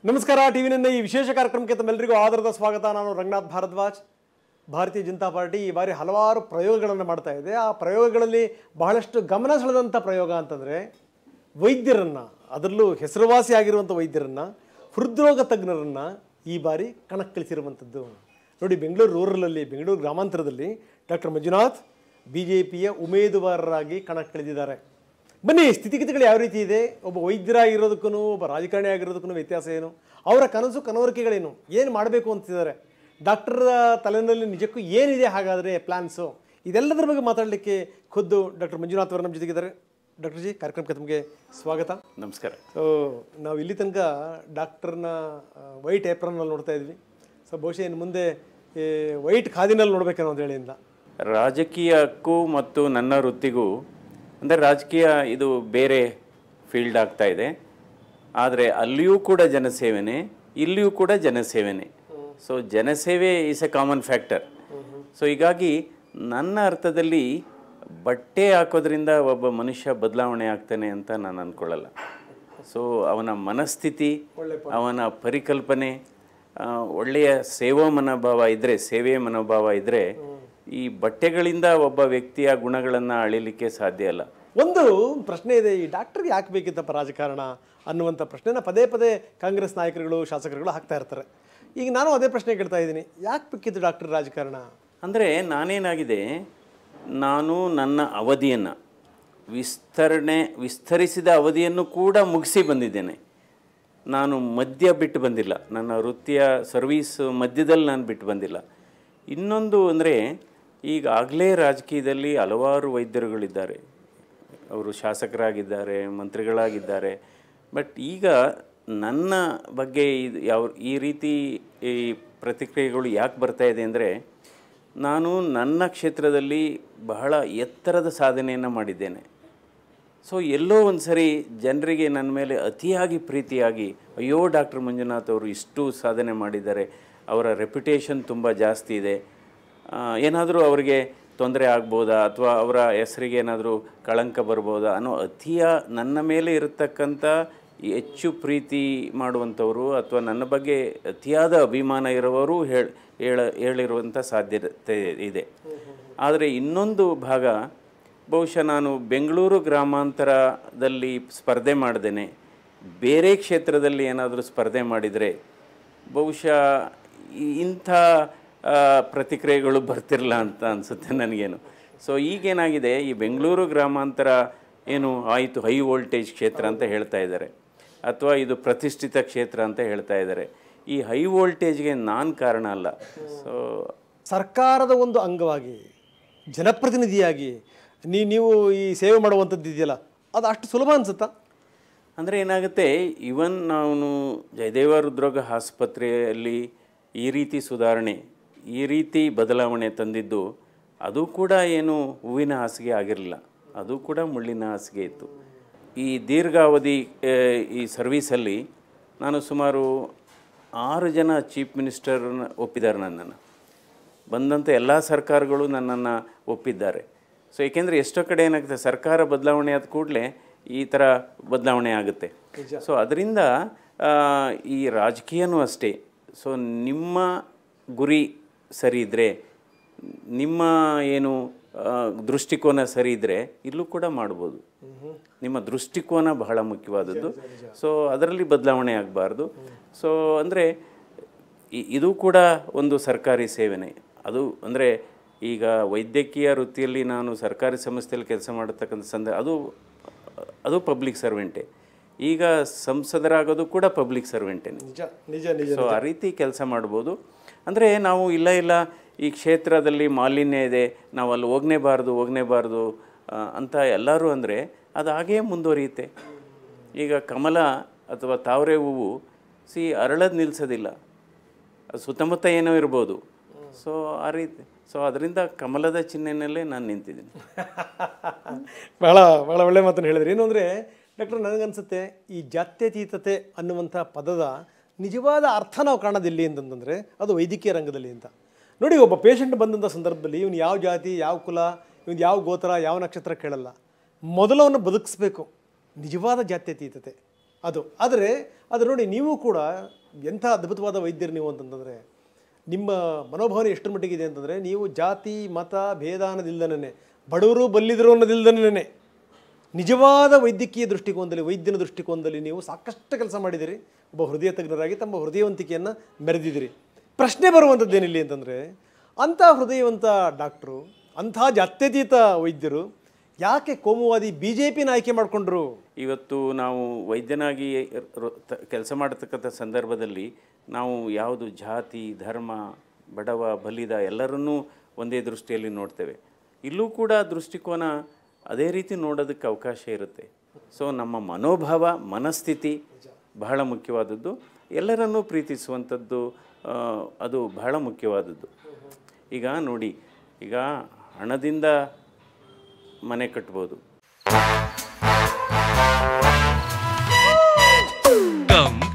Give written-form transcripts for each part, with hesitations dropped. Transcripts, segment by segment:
ನಮಸ್ಕಾರ. ಟಿವಿ ನನ್ನ ಈ ವಿಶೇಷ ಕಾರ್ಯಕ್ರಮಕ್ಕೆ ತಮ್ಮೆಲ್ಲರಿಗೂ ಆದರದ ಸ್ವಾಗತ. ನಾನು ರಂಗನಾಥ್ ಭಾರದ್ವಾಜ್. ಭಾರತೀಯ ಜನತಾ ಪಾರ್ಟಿ ಈ ಬಾರಿ ಹಲವಾರು ಪ್ರಯೋಗಗಳನ್ನು ಮಾಡ್ತಾ ಇದೆ. ಆ ಪ್ರಯೋಗಗಳಲ್ಲಿ ಬಹಳಷ್ಟು ಗಮನ ಸೆಳೆದಂಥ ಪ್ರಯೋಗ ಅಂತಂದರೆ ವೈದ್ಯರನ್ನು, ಅದರಲ್ಲೂ ಹೆಸರುವಾಸಿಯಾಗಿರುವಂಥ ವೈದ್ಯರನ್ನು, ಹೃದ್ರೋಗ ತಜ್ಞರನ್ನು ಈ ಬಾರಿ ಕಣಕ್ಕಿಳಿಸಿರುವಂಥದ್ದು. ನೋಡಿ, ಬೆಂಗಳೂರು ರೂರಲಲ್ಲಿ, ಬೆಂಗಳೂರು ಗ್ರಾಮಾಂತರದಲ್ಲಿ ಡಾಕ್ಟರ್ ಮಂಜುನಾಥ್ BJPಯ ಉಮೇದುವಾರರಾಗಿ ಕಣಕ್ಕಿಳಿದಿದ್ದಾರೆ. ಬನ್ನಿ, ಸ್ಥಿತಿಗತಿಗಳು ಯಾವ ರೀತಿ ಇದೆ, ಒಬ್ಬ ವೈದ್ಯರಾಗಿರೋದಕ್ಕೂ ಒಬ್ಬ ರಾಜಕಾರಣಿ ಆಗಿರೋದಕ್ಕೂ ವ್ಯತ್ಯಾಸ ಏನು, ಅವರ ಕನಸು ಕನವರಿಕೆಗಳೇನು, ಏನು ಮಾಡಬೇಕು ಅಂತಿದ್ದಾರೆ, ಡಾಕ್ಟರ್ ತಲೆಯಲ್ಲಿ ನಿಜಕ್ಕೂ ಏನಿದೆ ಹಾಗಾದರೆ ಪ್ಲ್ಯಾನ್ಸು, ಇದೆಲ್ಲದರ ಬಗ್ಗೆ ಮಾತಾಡಲಿಕ್ಕೆ ಖುದ್ದು ಡಾಕ್ಟರ್ ಮಂಜುನಾಥ್ ಅವರು ನಮ್ಮ ಜೊತೆಗಿದ್ದಾರೆ. ಡಾಕ್ಟರ್ ಜಿ, ಕಾರ್ಯಕ್ರಮಕ್ಕೆ ತಮಗೆ ಸ್ವಾಗತ. ನಮಸ್ಕಾರ. ಸೊ ನಾವು ಇಲ್ಲಿ ತನಕ ಡಾಕ್ಟರ್ನ ವೈಟ್ ಏಪ್ರನ್ನಲ್ಲಿ ನೋಡ್ತಾ ಇದ್ವಿ. ಸೊ ಬಹುಶಃ ಇನ್ನು ಮುಂದೆ ವೈಟ್ ಖಾದಿನಲ್ಲಿ ನೋಡಬೇಕೇನೋ ಅಂತ ಹೇಳಿಂದ ರಾಜಕೀಯಕ್ಕೂ ಮತ್ತು ನನ್ನ ವೃತ್ತಿಗೂ, ಅಂದರೆ ರಾಜಕೀಯ ಇದು ಬೇರೆ ಫೀಲ್ಡ್ ಆಗ್ತಾ ಇದೆ, ಆದರೆ ಅಲ್ಲಿಯೂ ಕೂಡ ಜನಸೇವೆನೇ, ಇಲ್ಲಿಯೂ ಕೂಡ ಜನಸೇವೆನೇ. ಸೊ ಜನಸೇವೆ is a common factor. So ಹೀಗಾಗಿ ನನ್ನ ಅರ್ಥದಲ್ಲಿ ಬಟ್ಟೆ ಹಾಕೋದ್ರಿಂದ ಒಬ್ಬ ಮನುಷ್ಯ ಬದಲಾವಣೆ ಆಗ್ತಾನೆ ಅಂತ ನಾನು ಅಂದ್ಕೊಳ್ಳಲ್ಲ. ಸೊ ಅವನ ಮನಸ್ಥಿತಿ, ಅವನ ಪರಿಕಲ್ಪನೆ, ಒಳ್ಳೆಯ ಸೇವಾ ಮನೋಭಾವ ಇದ್ದರೆ, ಸೇವೆಯ ಮನೋಭಾವ ಇದ್ದರೆ ಈ ಬಟ್ಟೆಗಳಿಂದ ಒಬ್ಬ ವ್ಯಕ್ತಿಯ ಗುಣಗಳನ್ನು ಅಳಿಲಿಕ್ಕೆ ಸಾಧ್ಯ ಇಲ್ಲ. ಒಂದು ಪ್ರಶ್ನೆ ಇದೆ, ಈ ಡಾಕ್ಟರ್ಗೆ ಯಾಕೆ ಬೇಕಿತ್ತಪ್ಪ ರಾಜಕಾರಣ ಅನ್ನುವಂಥ ಪ್ರಶ್ನೆನ ಪದೇ ಪದೇ ಕಾಂಗ್ರೆಸ್ ನಾಯಕರುಗಳು, ಶಾಸಕರುಗಳು ಹಾಕ್ತಾ ಇರ್ತಾರೆ. ಈಗ ನಾನು ಅದೇ ಪ್ರಶ್ನೆ ಕೇಳ್ತಾ ಇದ್ದೀನಿ, ಯಾಕೆ ಬೇಕಿತ್ತು ಡಾಕ್ಟರ್ ರಾಜಕಾರಣ? ಅಂದರೆ ನಾನೇನಾಗಿದೆ, ನಾನು ನನ್ನ ಅವಧಿಯನ್ನು ವಿಸ್ತರಿಸಿದ ಅವಧಿಯನ್ನು ಕೂಡ ಮುಗಿಸಿ ಬಂದಿದ್ದೇನೆ. ನಾನು ಮಧ್ಯ ಬಿಟ್ಟು ಬಂದಿಲ್ಲ, ನನ್ನ ವೃತ್ತಿಯ ಸರ್ವೀಸ್ ಮಧ್ಯದಲ್ಲಿ ನಾನು ಬಿಟ್ಟು ಬಂದಿಲ್ಲ. ಇನ್ನೊಂದು ಅಂದರೆ, ಈಗಾಗಲೇ ರಾಜಕೀಯದಲ್ಲಿ ಹಲವಾರು ವೈದ್ಯರುಗಳಿದ್ದಾರೆ, ಅವರು ಶಾಸಕರಾಗಿದ್ದಾರೆ, ಮಂತ್ರಿಗಳಾಗಿದ್ದಾರೆ. ಬಟ್ ಈಗ ನನ್ನ ಬಗ್ಗೆ ಈ ರೀತಿ ಈ ಪ್ರತಿಕ್ರಿಯೆಗಳು ಯಾಕೆ ಬರ್ತಾ ಇದೆ ಅಂದರೆ, ನಾನು ನನ್ನ ಕ್ಷೇತ್ರದಲ್ಲಿ ಬಹಳ ಎತ್ತರದ ಸಾಧನೆಯನ್ನು ಮಾಡಿದ್ದೇನೆ. ಸೊ ಎಲ್ಲೋ ಒಂದು ಸರಿ ಜನರಿಗೆ ನನ್ನ ಮೇಲೆ ಅತಿಯಾಗಿ ಪ್ರೀತಿಯಾಗಿ, ಅಯ್ಯೋ ಡಾಕ್ಟರ್ ಮಂಜುನಾಥ್ ಅವರು ಇಷ್ಟು ಸಾಧನೆ ಮಾಡಿದ್ದಾರೆ, ಅವರ ರೆಪ್ಯುಟೇಷನ್ ತುಂಬ ಜಾಸ್ತಿ ಇದೆ, ಏನಾದರೂ ಅವರಿಗೆ ತೊಂದರೆ ಆಗ್ಬೋದಾ ಅಥವಾ ಅವರ ಹೆಸರಿಗೆ ಏನಾದರೂ ಕಳಂಕ ಬರ್ಬೋದಾ ಅನ್ನೋ ನನ್ನ ಮೇಲೆ ಇರತಕ್ಕಂಥ ಹೆಚ್ಚು ಪ್ರೀತಿ ಮಾಡುವಂಥವರು ಅಥವಾ ನನ್ನ ಬಗ್ಗೆ ಅತಿಯಾದ ಅಭಿಮಾನ ಇರುವವರು ಹೇಳಿರುವಂಥ ಸಾಧ್ಯತೆ ಇದೆ. ಆದರೆ ಇನ್ನೊಂದು ಭಾಗ, ಬಹುಶಃ ನಾನು ಬೆಂಗಳೂರು ಗ್ರಾಮಾಂತರದಲ್ಲಿ ಸ್ಪರ್ಧೆ ಮಾಡ್ದೇನೆ ಬೇರೆ ಕ್ಷೇತ್ರದಲ್ಲಿ ಏನಾದರೂ ಸ್ಪರ್ಧೆ ಮಾಡಿದರೆ ಬಹುಶಃ ಇಂಥ ಪ್ರತಿಕ್ರಿಯೆಗಳು ಬರ್ತಿರಲ್ಲ ಅಂತ ಅನಿಸುತ್ತೆ ನನಗೇನು. ಸೊ ಈಗೇನಾಗಿದೆ, ಈ ಬೆಂಗಳೂರು ಗ್ರಾಮಾಂತರ ಏನು ಆಯಿತು, ಹೈ ವೋಲ್ಟೇಜ್ ಕ್ಷೇತ್ರ ಅಂತ ಹೇಳ್ತಾ ಇದ್ದಾರೆ, ಅಥವಾ ಇದು ಪ್ರತಿಷ್ಠಿತ ಕ್ಷೇತ್ರ ಅಂತ ಹೇಳ್ತಾ ಇದ್ದಾರೆ. ಈ ಹೈ ವೋಲ್ಟೇಜ್ಗೆ ನಾನು ಕಾರಣ ಅಲ್ಲ. ಸೊ ಸರ್ಕಾರದ ಒಂದು ಅಂಗವಾಗಿ, ಜನಪ್ರತಿನಿಧಿಯಾಗಿ ನೀವು ಈ ಸೇವೆ ಮಾಡುವಂಥದ್ದು ಇದೆಯಲ್ಲ, ಅದು ಅಷ್ಟು ಸುಲಭ ಅನಿಸುತ್ತಾ? ಅಂದರೆ ಏನಾಗುತ್ತೆ, ಇವನ್ ನಾನು ಜಯದೇವ ಹೃದ್ರೋಗ ಆಸ್ಪತ್ರೆಯಲ್ಲಿ ಈ ರೀತಿ ಸುಧಾರಣೆ, ಈ ರೀತಿ ಬದಲಾವಣೆ ತಂದಿದ್ದು, ಅದು ಕೂಡ ಏನು ಹೂವಿನ ಹಾಸಿಗೆ ಆಗಿರಲಿಲ್ಲ, ಅದು ಕೂಡ ಮುಳ್ಳಿನ ಹಾಸಿಗೆ ಇತ್ತು. ಈ ದೀರ್ಘಾವಧಿ ಈ ಸರ್ವೀಸಲ್ಲಿ ನಾನು ಸುಮಾರು 6 ಜನ ಚೀಫ್ ಮಿನಿಸ್ಟರ್ನ ಒಪ್ಪಿದ್ದಾರೆ, ನನ್ನನ್ನು ಬಂದಂಥ ಎಲ್ಲ ಸರ್ಕಾರಗಳು ನನ್ನನ್ನು ಒಪ್ಪಿದ್ದಾರೆ. ಸೊ ಏಕೆಂದರೆ ಎಷ್ಟೋ ಕಡೆ ಏನಾಗುತ್ತೆ, ಸರ್ಕಾರ ಬದಲಾವಣೆ ಆದ ಕೂಡಲೇ ಈ ಥರ ಬದಲಾವಣೆ ಆಗುತ್ತೆ. ಸೊ ಅದರಿಂದ ಈ ರಾಜಕೀಯನೂ ಅಷ್ಟೇ. ಸೊ ನಿಮ್ಮ ಗುರಿ ಸರಿ ಇದ್ದರೆ, ನಿಮ್ಮ ಏನು ದೃಷ್ಟಿಕೋನ ಸರಿ ಇದ್ದರೆ ಇಲ್ಲೂ ಕೂಡ ಮಾಡ್ಬೋದು. ನಿಮ್ಮ ದೃಷ್ಟಿಕೋನ ಬಹಳ ಮುಖ್ಯವಾದದ್ದು. ಸೊ ಅದರಲ್ಲಿ ಬದಲಾವಣೆ ಆಗಬಾರ್ದು. ಸೊ ಅಂದರೆ ಇದು ಕೂಡ ಒಂದು ಸರ್ಕಾರಿ ಸೇವೆನೇ. ಅದು ಅಂದರೆ ಈಗ ವೈದ್ಯಕೀಯ ವೃತ್ತಿಯಲ್ಲಿ ನಾನು ಸರ್ಕಾರಿ ಸಂಸ್ಥೆಯಲ್ಲಿ ಕೆಲಸ ಮಾಡತಕ್ಕಂಥ ಅದು ಪಬ್ಲಿಕ್ ಸರ್ವೆಂಟೇ. ಈಗ ಸಂಸದರಾಗೋದು ಕೂಡ ಪಬ್ಲಿಕ್ ಸರ್ವೆಂಟೇ. ಸೊ ಆ ರೀತಿ ಕೆಲಸ ಮಾಡ್ಬೋದು. ಅಂದರೆ ನಾವು ಇಲ್ಲ ಈ ಕ್ಷೇತ್ರದಲ್ಲಿ ಮಾಲಿನ್ಯ ಇದೆ, ನಾವು ಅಲ್ಲಿ ಹೋಗನೇಬಾರ್ದು ಅಂತ ಎಲ್ಲರೂ ಅಂದರೆ ಅದು ಹಾಗೇ ಮುಂದುವರಿಯುತ್ತೆ. ಈಗ ಕಮಲ ಅಥವಾ ತಾವರೆ ಹೂವು ಅರಳೋದು ನಿಲ್ಲಿಸೋದಿಲ್ಲ, ಅದು ಸುತ್ತಮುತ್ತ ಏನೋ ಇರ್ಬೋದು. ಸೊ ಆ ರೀತಿ, ಸೊ ಅದರಿಂದ ಕಮಲದ ಚಿಹ್ನೆಯಲ್ಲೇ ನಾನು ನಿಂತಿದ್ದೀನಿ. ಭಾಳ ಭಾಳ ಒಳ್ಳೆ ಮಾತನ್ನು ಹೇಳಿದ್ರಿ. ಏನು ಅಂದರೆ ಡಾಕ್ಟರ್, ನನಗನ್ಸುತ್ತೆ ಈ ಜಾತ್ಯತೀತತೆ ಅನ್ನುವಂಥ ಪದದ ನಿಜವಾದ ಅರ್ಥ ನಾವು ಕಾಣೋದಿಲ್ಲ ಅಂತಂದರೆ ಅದು ವೈದ್ಯಕೀಯ ರಂಗದಲ್ಲಿ ಅಂತ. ನೋಡಿ, ಒಬ್ಬ ಪೇಷಂಟ್ ಬಂದಂಥ ಸಂದರ್ಭದಲ್ಲಿ ಇವನು ಯಾವ ಜಾತಿ, ಯಾವ ಕುಲ, ಇವನು ಯಾವ ಗೋತ್ರ, ಯಾವ ನಕ್ಷತ್ರ ಕೇಳಲ್ಲ, ಮೊದಲು ಅವನು ಬದುಕಿಸ್ಬೇಕು. ನಿಜವಾದ ಜಾತ್ಯತೀತತೆ ಆದರೆ ನೋಡಿ, ನೀವು ಕೂಡ ಎಂಥ ಅದ್ಭುತವಾದ ವೈದ್ಯರು ನೀವು ಅಂತಂತಂದರೆ, ನಿಮ್ಮ ಮನೋಭಾವನೆ ಎಷ್ಟರ ಮಟ್ಟಿಗಿದೆ ಅಂತಂದರೆ, ನೀವು ಜಾತಿ ಮತ ಭೇದ ಅನ್ನೋದಿಲ್ದನೇ, ಬಡವರು ಬಲ್ಲಿದರು ಅನ್ನೋದಿಲ್ದನೇ, ನಿಜವಾದ ವೈದ್ಯಕೀಯ ದೃಷ್ಟಿಕೋನದಲ್ಲಿ, ವೈದ್ಯನ ದೃಷ್ಟಿಕೋನದಲ್ಲಿ ನೀವು ಸಾಕಷ್ಟು ಕೆಲಸ ಮಾಡಿದಿರಿ. ಒಬ್ಬ ಹೃದಯ ತಜ್ಞರಾಗಿ ತಮ್ಮ ಹೃದಯವಂತಿಕೆಯನ್ನು ಮೆರೆದಿದ್ದೀರಿ. ಪ್ರಶ್ನೆ ಬರುವಂಥದ್ದೇನಿಲ್ಲ ಅಂತಂದರೆ, ಅಂಥ ಹೃದಯವಂತ ಡಾಕ್ಟ್ರು, ಅಂಥ ಜಾತ್ಯತೀತ ವೈದ್ಯರು ಯಾಕೆ ಕೋಮುವಾದಿ BJPನ ಆಯ್ಕೆ ಮಾಡಿಕೊಂಡ್ರು? ಇವತ್ತು ನಾವು ವೈದ್ಯನಾಗಿ ಕೆಲಸ ಮಾಡತಕ್ಕಂಥ ಸಂದರ್ಭದಲ್ಲಿ ನಾವು ಯಾವುದು ಜಾತಿ ಧರ್ಮ ಬಡವ ಬಲ್ಲಿದ ಎಲ್ಲರನ್ನೂ ಒಂದೇ ದೃಷ್ಟಿಯಲ್ಲಿ ನೋಡ್ತೇವೆ. ಇಲ್ಲೂ ಕೂಡ ದೃಷ್ಟಿಕೋನ ಅದೇ ರೀತಿ ನೋಡೋದಕ್ಕೆ ಅವಕಾಶ ಇರುತ್ತೆ. ಸೊ ನಮ್ಮ ಮನೋಭಾವ ಮನಸ್ಥಿತಿ ಬಹಳ ಮುಖ್ಯವಾದದ್ದು. ಎಲ್ಲರನ್ನೂ ಪ್ರೀತಿಸುವಂಥದ್ದು ಅದು ಬಹಳ ಮುಖ್ಯವಾದದ್ದು. ಈಗ ನೋಡಿ, ಈಗ ಹಣದಿಂದ ಮನೆ ಕಟ್ಬೋದು,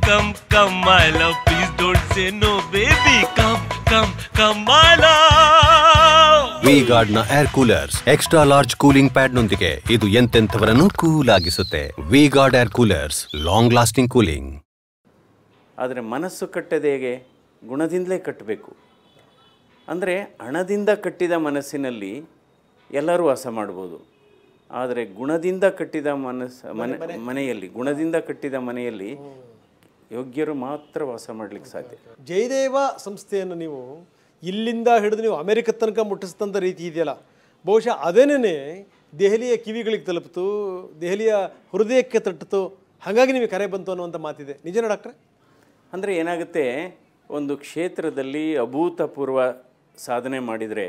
Come, come, my love, please don't say no, baby. Come, my love. V-Guard ನ air coolers extra large cooling pad ನೊಂದಿಗೆ ಇದು ಎಂತೆಂಥವರನ್ನು ಕೂಲ್ ಆಗಿಸುತ್ತೆ. V-Guard air coolers, long lasting cooling. ಆದರೆ ಮನಸ್ಸು ಕಟ್ಟದೆ ಹೇಗೆ? ಗುಣದಿಂದಲೇ ಕಟ್ಟಬೇಕು. ಅಂದರೆ ಹಣದಿಂದ ಕಟ್ಟಿದ ಮನಸ್ಸಿನಲ್ಲಿ ಎಲ್ಲರೂ ವಾಸ ಮಾಡ್ಬೋದು, ಆದರೆ ಗುಣದಿಂದ ಕಟ್ಟಿದ ಮನೆಯಲ್ಲಿ ಗುಣದಿಂದ ಕಟ್ಟಿದ ಮನೆಯಲ್ಲಿ ಯೋಗ್ಯರು ಮಾತ್ರ ವಾಸ ಮಾಡಲಿಕ್ಕೆ ಸಾಧ್ಯ. ಜಯದೇವ ಸಂಸ್ಥೆಯನ್ನು ನೀವು ಇಲ್ಲಿಂದ ಹಿಡಿದು ನೀವು ಅಮೆರಿಕ ತನಕ ಮುಟ್ಟಿಸಿದಂಥ ರೀತಿ ಇದೆಯಲ್ಲ, ಬಹುಶಃ ಅದೇನೇ ದೆಹಲಿಯ ಕಿವಿಗಳಿಗೆ ತಲುಪಿತು, ದೆಹಲಿಯ ಹೃದಯಕ್ಕೆ ತಟ್ಟಿತು, ಹಾಗಾಗಿ ನಿಮಗೆ ಕರೆ ಬಂತು ಅನ್ನುವಂಥ ಮಾತಿದೆ. ನಿಜನಾ ಡಾಕ್ಟ್ರೆ? ಅಂದರೆ ಏನಾಗುತ್ತೆ, ಒಂದು ಕ್ಷೇತ್ರದಲ್ಲಿ ಅಭೂತಪೂರ್ವ ಸಾಧನೆ ಮಾಡಿದರೆ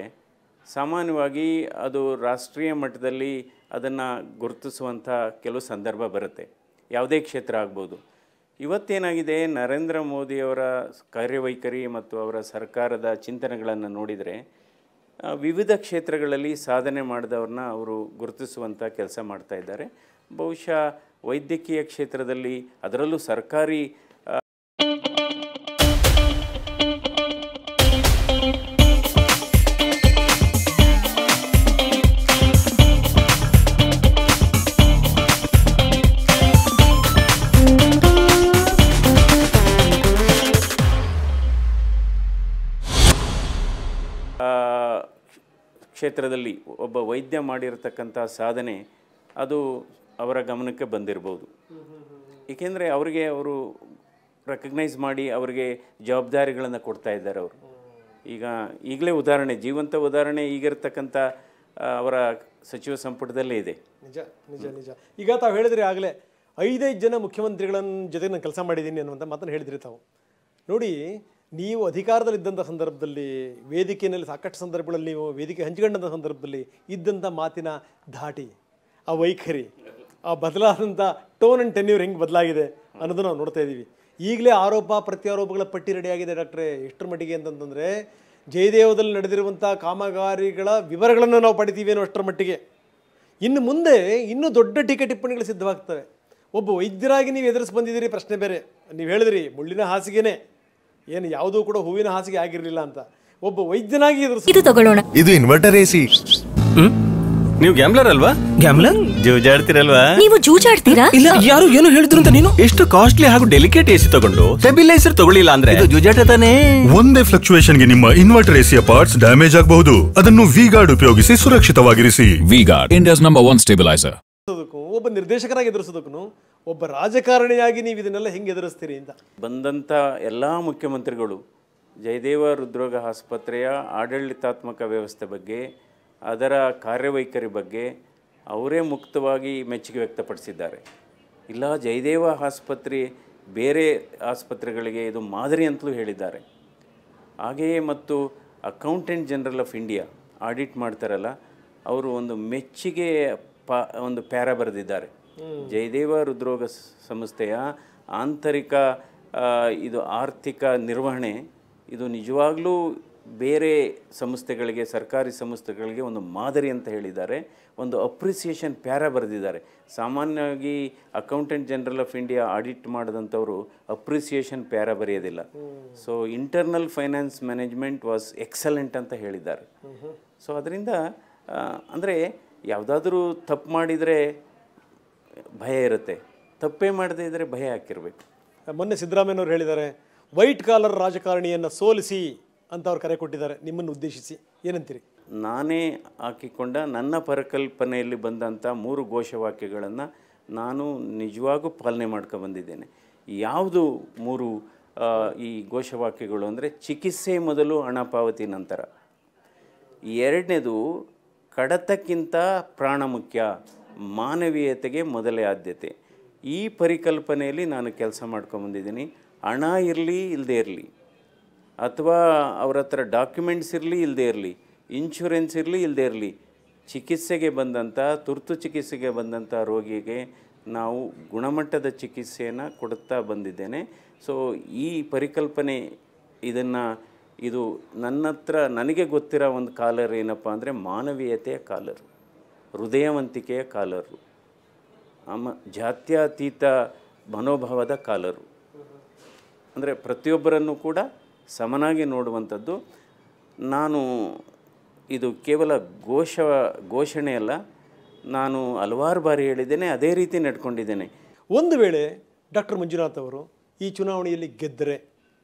ಸಾಮಾನ್ಯವಾಗಿ ಅದು ರಾಷ್ಟ್ರೀಯ ಮಟ್ಟದಲ್ಲಿ ಅದನ್ನು ಗುರುತಿಸುವಂಥ ಕೆಲವು ಸಂದರ್ಭ ಬರುತ್ತೆ. ಯಾವುದೇ ಕ್ಷೇತ್ರ ಆಗ್ಬೋದು. ಇವತ್ತೇನಾಗಿದೆ, ನರೇಂದ್ರ ಮೋದಿಯವರ ಕಾರ್ಯವೈಖರಿ ಮತ್ತು ಅವರ ಸರ್ಕಾರದ ಚಿಂತನೆಗಳನ್ನು ನೋಡಿದರೆ ವಿವಿಧ ಕ್ಷೇತ್ರಗಳಲ್ಲಿ ಸಾಧನೆ ಮಾಡಿದವ್ರನ್ನ ಅವರು ಗುರುತಿಸುವಂಥ ಕೆಲಸ ಮಾಡ್ತಾ ಇದ್ದಾರೆ. ಬಹುಶಃ ವೈದ್ಯಕೀಯ ಕ್ಷೇತ್ರದಲ್ಲಿ, ಅದರಲ್ಲೂ ಸರ್ಕಾರಿ ಕ್ಷೇತ್ರದಲ್ಲಿ ಒಬ್ಬ ವೈದ್ಯ ಮಾಡಿರತಕ್ಕಂಥ ಸಾಧನೆ ಅದು ಅವರ ಗಮನಕ್ಕೆ ಬಂದಿರ್ಬೋದು. ಏಕೆಂದರೆ ಅವರಿಗೆ ಅವರು ರೆಕಗ್ನೈಸ್ ಮಾಡಿ ಅವರಿಗೆ ಜವಾಬ್ದಾರಿಗಳನ್ನು ಕೊಡ್ತಾ ಇದ್ದಾರೆ ಅವರು. ಈಗಲೇ ಉದಾಹರಣೆ, ಜೀವಂತ ಉದಾಹರಣೆ ಈಗಿರ್ತಕ್ಕಂಥ ಅವರ ಸಚಿವ ಸಂಪುಟದಲ್ಲೇ ಇದೆ. ನಿಜ ನಿಜ ನಿಜ. ಈಗ ತಾವು ಹೇಳಿದ್ರಿ ಆಗಲೇ 5 ಜನ ಮುಖ್ಯಮಂತ್ರಿಗಳನ್ನ ಜೊತೆ ನಾನು ಕೆಲಸ ಮಾಡಿದ್ದೀನಿ ಅನ್ನುವಂಥ ಮಾತನ್ನು ಹೇಳಿದ್ರಿ ತಾವು. ನೋಡಿ, ನೀವು ಅಧಿಕಾರದಲ್ಲಿದ್ದಂಥ ಸಂದರ್ಭದಲ್ಲಿ, ವೇದಿಕೆಯಲ್ಲಿ ಸಾಕಷ್ಟು ಸಂದರ್ಭಗಳಲ್ಲಿ ನೀವು ವೇದಿಕೆ ಹಂಚಿಕೊಂಡಂಥ ಸಂದರ್ಭದಲ್ಲಿ ಇದ್ದಂಥ ಮಾತಿನ ಧಾಟಿ, ಆ ವೈಖರಿ, ಆ ಬದಲಾದಂಥ ಟೋನ್ ಆ್ಯಂಡ್ ಟೆನ್ಯೂರ್ ಹೆಂಗೆ ಬದಲಾಗಿದೆ ಅನ್ನೋದನ್ನು ನಾವು ನೋಡ್ತಾ ಇದ್ದೀವಿ. ಈಗಲೇ ಆರೋಪ ಪ್ರತ್ಯಾರೋಪಗಳ ಪಟ್ಟಿ ರೆಡಿಯಾಗಿದೆ ಡಾಕ್ಟ್ರೆ. ಎಷ್ಟರ ಮಟ್ಟಿಗೆ ಅಂತಂತಂದರೆ, ಜಯದೇವದಲ್ಲಿ ನಡೆದಿರುವಂಥ ಕಾಮಗಾರಿಗಳ ವಿವರಗಳನ್ನು ನಾವು ಪಡಿತೀವಿ ಅನ್ನೋ ಅಷ್ಟರ ಮಟ್ಟಿಗೆ. ಇನ್ನು ಮುಂದೆ ಇನ್ನೂ ದೊಡ್ಡ ಟೀಕೆ ಟಿಪ್ಪಣಿಗಳು ಸಿದ್ಧವಾಗ್ತವೆ. ಒಬ್ಬ ವೈದ್ಯರಾಗಿ ನೀವು ಎದುರಿಸಿ ಬಂದಿದ್ದೀರಿ, ಪ್ರಶ್ನೆ ಬೇರೆ. ನೀವು ಹೇಳಿದ್ರಿ ಮುಳ್ಳಿನ ಹಾಸಿಗೆನೇ, ಏನು ಯಾವುದೂ ಕೂಡ ಹೂವಿನ ಹಾಸಿಗೆ ಆಗಿರಲಿಲ್ಲ ಅಂತ. ಒಬ್ಬ ವೈದ್ಯನಾಗಿ ಇದು ತಗೊಳ್ಳೋಣ. ಇದು ಇನ್ವರ್ಟರ್ ಎಸಿ. ನೀವು ಗ್ಯಾಮ್ಲರ್ ಅಲ್ವಾ? ಗ್ಯಾಮ್ಲರ್ ಜೂಜಾಡ್ತಿರಲ್ವಾ? ನೀವು ಜೂಜಾಡ್ತೀರಾ? ಇಲ್ಲ, ಯಾರು ಏನು ಹೇಳಿದ್ರು ಅಂತ ನೀನು ಎಷ್ಟು ಕಾಸ್ಟ್ಲಿ ಹಾಗೂ ಡೆಲಿಕೇಟ್ ಎಸಿ ತಗೊಂಡು ಸ್ಟೆಬಿಲೈಸರ್ ತಗೊಳ್ಳಿಲ್ಲ ಅಂದ್ರೆ ಇದು ಜೂಜಾಟ ತಾನೇ. ಒಂದೇ ಫ್ಲಕ್ಚುಯೇಷನ್ ಗೆ ನಿಮ್ಮ ಇನ್ವರ್ಟರ್ ಎಸಿಯ ಪಾರ್ಟ್ಸ್ ಡ್ಯಾಮೇಜ್ ಆಗಬಹುದು. ಅದನ್ನು V-Guard ಉಪಯೋಗಿಸಿ ಸುರಕ್ಷಿತವಾಗಿರಿಸಿ. V-Guard, India's #1 stabilizer. ಒಬ್ಬ ನಿರ್ದೇಶಕರಾಗಿ ಎದುರಿಸೋದಕ್ಕೂ ಒಬ್ಬ ರಾಜಕಾರಣಿಯಾಗಿ ನೀವು ಇದನ್ನೆಲ್ಲ ಹೆಂಗೆ ಎದುರಿಸ್ತೀರಿ ಅಂತ. ಬಂದಂಥ ಎಲ್ಲ ಮುಖ್ಯಮಂತ್ರಿಗಳು ಜಯದೇವ ಹೃದ್ರೋಗ ಆಸ್ಪತ್ರೆಯ ಆಡಳಿತಾತ್ಮಕ ವ್ಯವಸ್ಥೆ ಬಗ್ಗೆ, ಅದರ ಕಾರ್ಯವೈಖರಿ ಬಗ್ಗೆ ಅವರೇ ಮುಕ್ತವಾಗಿ ಮೆಚ್ಚುಗೆ ವ್ಯಕ್ತಪಡಿಸಿದ್ದಾರೆ. ಇಲ್ಲ, ಜಯದೇವ ಆಸ್ಪತ್ರೆ ಬೇರೆ ಆಸ್ಪತ್ರೆಗಳಿಗೆ ಇದು ಮಾದರಿ ಅಂತಲೂ ಹೇಳಿದ್ದಾರೆ. ಹಾಗೆಯೇ ಮತ್ತು accountant general of India audit ಮಾಡ್ತಾರಲ್ಲ, ಅವರು ಒಂದು ಮೆಚ್ಚುಗೆ ಒಂದು ಪ್ಯಾರ ಬರೆದಿದ್ದಾರೆ. ಜಯದೇವ ಹೃದ್ರೋಗ ಸಂಸ್ಥೆಯ ಆಂತರಿಕ ಇದು ಆರ್ಥಿಕ ನಿರ್ವಹಣೆ ಇದು ನಿಜವಾಗ್ಲೂ ಬೇರೆ ಸಂಸ್ಥೆಗಳಿಗೆ, ಸರ್ಕಾರಿ ಸಂಸ್ಥೆಗಳಿಗೆ ಒಂದು ಮಾದರಿ ಅಂತ ಹೇಳಿದ್ದಾರೆ. ಒಂದು ಅಪ್ರಿಸಿಯೇಷನ್ ಪ್ಯಾರ ಬರೆದಿದ್ದಾರೆ. ಸಾಮಾನ್ಯವಾಗಿ accountant general of India audit ಮಾಡಿದಂಥವರು ಅಪ್ರಿಸಿಯೇಷನ್ ಪ್ಯಾರ ಬರೆಯೋದಿಲ್ಲ. So internal finance management was excellent ಅಂತ ಹೇಳಿದ್ದಾರೆ. ಸೊ ಅದರಿಂದ ಅಂದರೆ ಯಾವುದಾದ್ರೂ ತಪ್ಪು ಮಾಡಿದರೆ ಭಯ ಇರುತ್ತೆ, ತಪ್ಪೇ ಮಾಡದೇ ಇದ್ದರೆ ಭಯ ಹಾಕಿರಬೇಕು. ಮೊನ್ನೆ ಸಿದ್ದರಾಮಯ್ಯನವರು ಹೇಳಿದ್ದಾರೆ ವೈಟ್ ಕಾಲರ್ ರಾಜಕಾರಣಿಯನ್ನು ಸೋಲಿಸಿ ಅಂತ ಅವ್ರು ಕರೆ ಕೊಟ್ಟಿದ್ದಾರೆ ನಿಮ್ಮನ್ನು ಉದ್ದೇಶಿಸಿ, ಏನಂತೀರಿ? ನಾನೇ ಹಾಕಿಕೊಂಡ ನನ್ನ ಪರಿಕಲ್ಪನೆಯಲ್ಲಿ ಬಂದಂಥ 3 ಘೋಷವಾಕ್ಯಗಳನ್ನು ನಾನು ನಿಜವಾಗೂ ಪಾಲನೆ ಮಾಡ್ಕೊಬಂದಿದ್ದೇನೆ. ಯಾವುದು 3 ಈ ಘೋಷವಾಕ್ಯಗಳು ಅಂದರೆ, ಚಿಕಿತ್ಸೆ ಮೊದಲು, ಹಣ ಪಾವತಿ ನಂತರ. 2ನೇದು ಕಡತಕ್ಕಿಂತ ಪ್ರಾಣ ಮುಖ್ಯ, ಮಾನವೀಯತೆಗೆ ಮೊದಲೇ ಆದ್ಯತೆ. ಈ ಪರಿಕಲ್ಪನೆಯಲ್ಲಿ ನಾನು ಕೆಲಸ ಮಾಡ್ಕೊಂಬಂದಿದ್ದೀನಿ. ಹಣ ಇರಲಿ ಇಲ್ಲದೇ ಇರಲಿ, ಅಥವಾ ಅವ್ರ ಹತ್ರ ಡಾಕ್ಯುಮೆಂಟ್ಸ್ ಇರಲಿ ಇಲ್ಲದೇ ಇರಲಿ, ಇನ್ಶೂರೆನ್ಸ್ ಇರಲಿ ಇಲ್ಲದೇ ಇರಲಿ, ಚಿಕಿತ್ಸೆಗೆ ಬಂದಂಥ, ತುರ್ತು ಚಿಕಿತ್ಸೆಗೆ ಬಂದಂಥ ರೋಗಿಗೆ ನಾವು ಗುಣಮಟ್ಟದ ಚಿಕಿತ್ಸೆಯನ್ನು ಕೊಡುತ್ತಾ ಬಂದಿದ್ದೇನೆ. ಸೊ ಈ ಪರಿಕಲ್ಪನೆ ಇದು ನನ್ನ ಹತ್ರ ನನಗೆ ಗೊತ್ತಿರೋ ಒಂದು ಕಾಲರ್ ಏನಪ್ಪ ಅಂದರೆ, ಮಾನವೀಯತೆಯ ಕಾಲರು, ಹೃದಯವಂತಿಕೆಯ ಕಾಲರು, ಜಾತ್ಯತೀತ ಮನೋಭಾವದ ಕಾಲರು. ಅಂದರೆ ಪ್ರತಿಯೊಬ್ಬರನ್ನು ಕೂಡ ಸಮನಾಗಿ ನೋಡುವಂಥದ್ದು. ನಾನು ಇದು ಕೇವಲ ಘೋಷಣೆ ಅಲ್ಲ, ನಾನು ಹಲವಾರು ಬಾರಿ ಹೇಳಿದ್ದೇನೆ, ಅದೇ ರೀತಿ ನಡ್ಕೊಂಡಿದ್ದೇನೆ. ಒಂದು ವೇಳೆ ಡಾಕ್ಟರ್ ಮಂಜುನಾಥ್ ಅವರು ಈ ಚುನಾವಣೆಯಲ್ಲಿ ಗೆದ್ದರೆ,